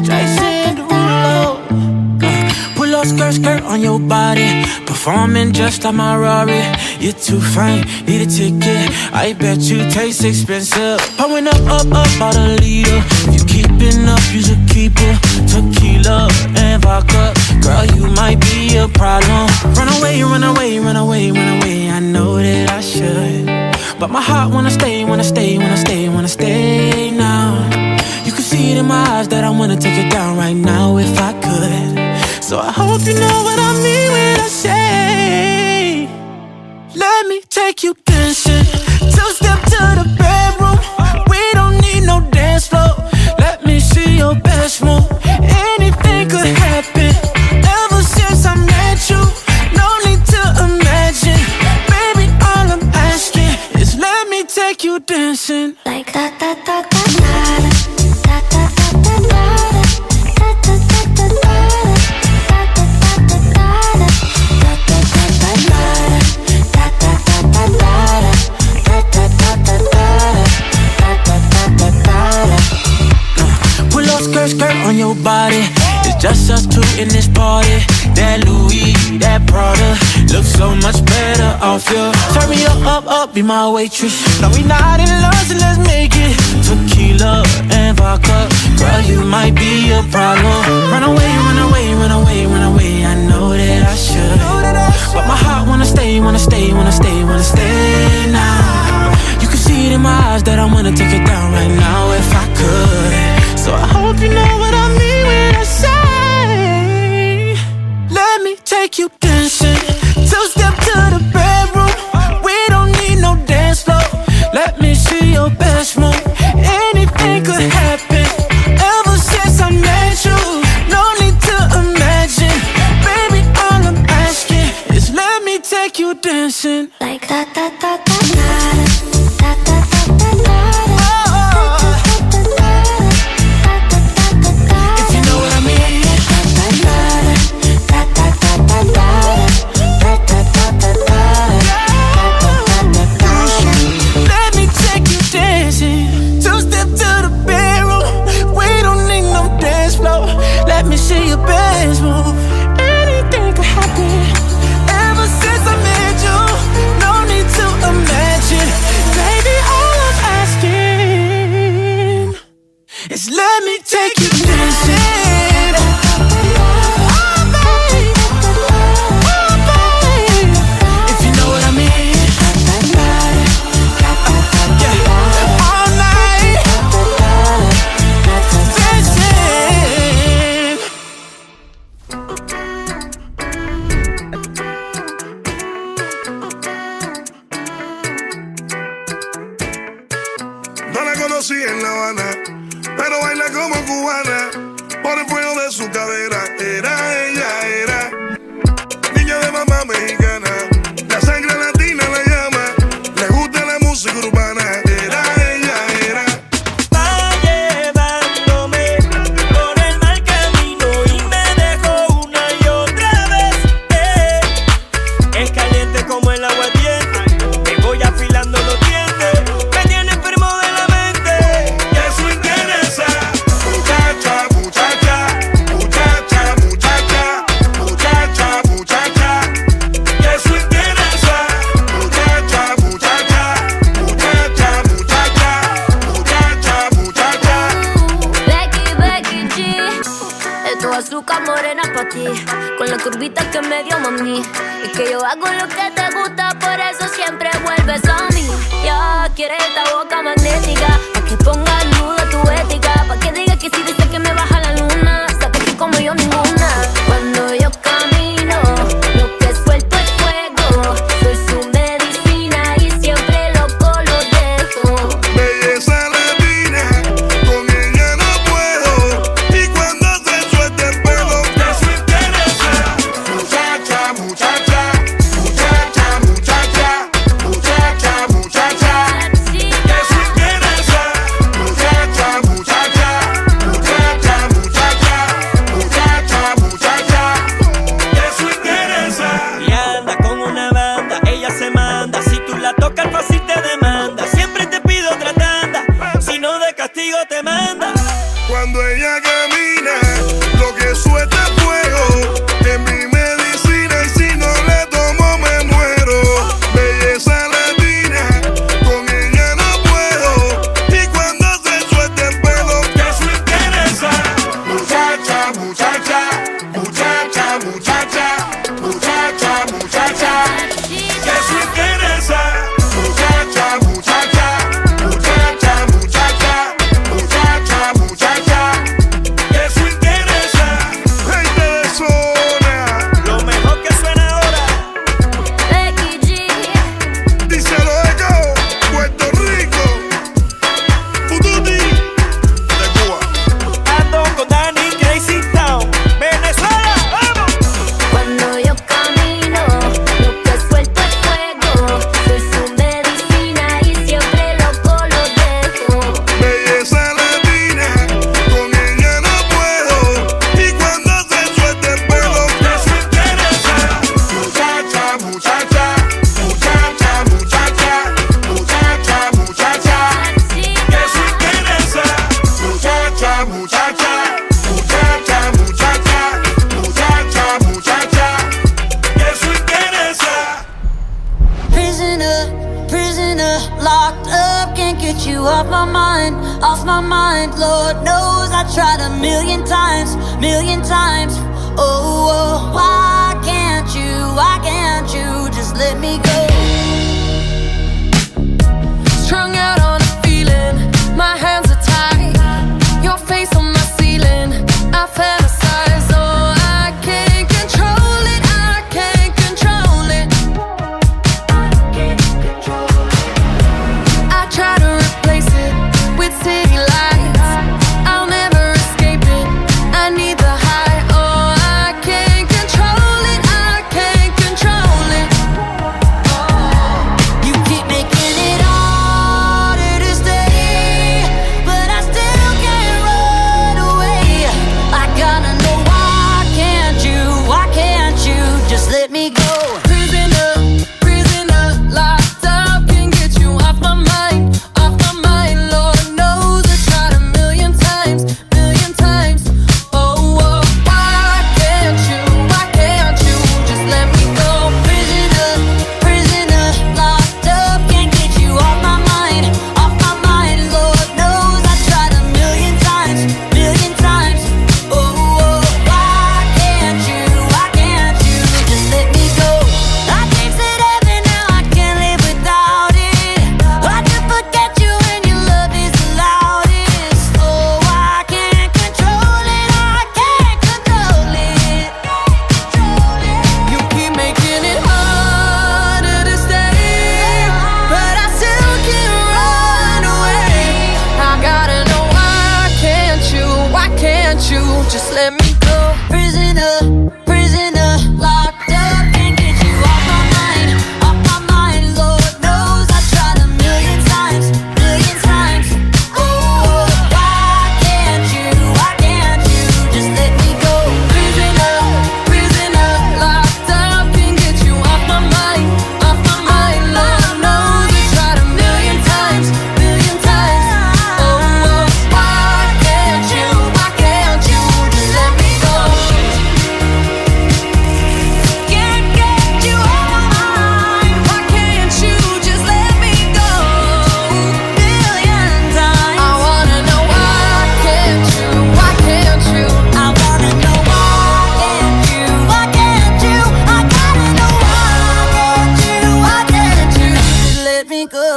Jason Derulo. Pull up skirt on your body, performing just like my Rari. You're too fine, need a ticket. I bet you taste expensive. Pouring up about a liter. If you keeping up, you should keep it. Tequila and vodka, girl, you might be a problem. Run away, run away, run away, run away. I know that I should, but my heart wanna stay, wanna stay, wanna stay, wanna stay now. You can see it in my eyes that I wanna take it down right now if I could. So I hope you know what I mean when I say, let me take you dancing. Two-step to the bedroom. We don't need no dance floor. Let me see your best move. Anything could happen. Ever since I met you, no need to imagine. Baby, all I'm asking is let me take you dancing. Like da da da da da da da da da skirt on your body. It's just us two in this party. That Louis, that Prada looks so much better off you. Turn me up, be my waitress. No, we not in love, so let's make it. Tequila and vodka, girl, you might be a problem. Run away, run away, run away, run away. I know that I should, but my heart wanna stay, wanna stay, wanna stay, wanna stay now. You can see it in my eyes that I wanna take it down right now if I could. So I hope you know what I mean when I say, let me take you dancing. Two-step to the bedroom. We don't need no dance floor. Let me see your best move. Anything could happen. Ever since I met you, no need to imagine. Baby, all I'm asking is let me take you dancing. like da da da da da da da da da. See your best move. Anything could happen. Ever since I met you, no need to imagine. Baby, all I'm asking is let me take you dancing. Oh, baby. Oh, baby. If you know what I mean. Yeah. All night. Dancing. No la conocí en La Habana, pero baila como cubana. Por el fuego de su cadera, era niña de mamá mexicana. La sangre latina la llama, le gusta la música urbana. Era Va llevándome por el mal camino y me dejó una y otra vez. Es caliente como el agua tiene, me voy afilando los dientes. Me tiene enfermo de la mente, que eso interesa. Muchacha, muchacha, muchacha, muchacha, muchacha, muchacha, que eso interesa. Muchacha, muchacha, muchacha, muchacha, muchacha, muchacha. Becky G, esto es azúcar morena pa' ti, con la curvita que me dio mami. Y que yo hago lo que te gusta, por eso siempre vuelves a mí. Ya quieres esta boca magnética, pa' que ponga en duda tu ética, pa' que diga que si dice que me baja la luna, sabes que como yo ninguna. Cuando yo camino, lo que suelto es fuego, soy su medicina y siempre loco lo dejo. Belleza latina, con ella no puedo. Y cuando se suelta el pelo, que eso interesa. Muchacha, muchacha, muchacha, muchacha, muchacha, muchacha, Sí. que eso interesa. locked up, can't get you off my mind, off my mind. Lord knows I tried a million times, million times. Oh, oh, why can't you just let me go? Strung out on a feeling, my hands are tied. Your face on my ceiling, I fantasize. Oh, I can't control it, I can't control it. I try to replace it with city lights. I'll never escape it, I need the high. Oh, I can't control it, I can't control it. You keep making it harder to stay, but I still can't run away. I gotta know why can't you just let me go? Prisoner, prisoner, locked up, can't get you off my mind, off my mind. Lord knows I tried a million times, million times. Oh, oh, why can't you just let me go? Prisoner, prisoner, locked up, can't get you off my mind, off my mind. Lord knows I tried a million times, million times. Oh, oh, why can't you just let me go? I tasted heaven, now I can't live without it. I can forget you when your love is the loudest. Oh, I can't control it, I can't control it. You keep making it harder to stay, but I still can't run away. I gotta know why can't you just let me go? Prisoner, prisoner, locked up, can't get you off my mind, off my mind. Lord knows I tried a million times, million times. Oh, why can't you just let me go? Prisoner, prisoner, locked up, can't get you off my mind, off my mind. Lord knows I tried a million times, million times. Oh, oh, why can't you just let me go? Can't get you off my mind, Why can't you just let me go? million times. I wanna know why can't you? I wanna know why can't you? I gotta know why can't you just let me go?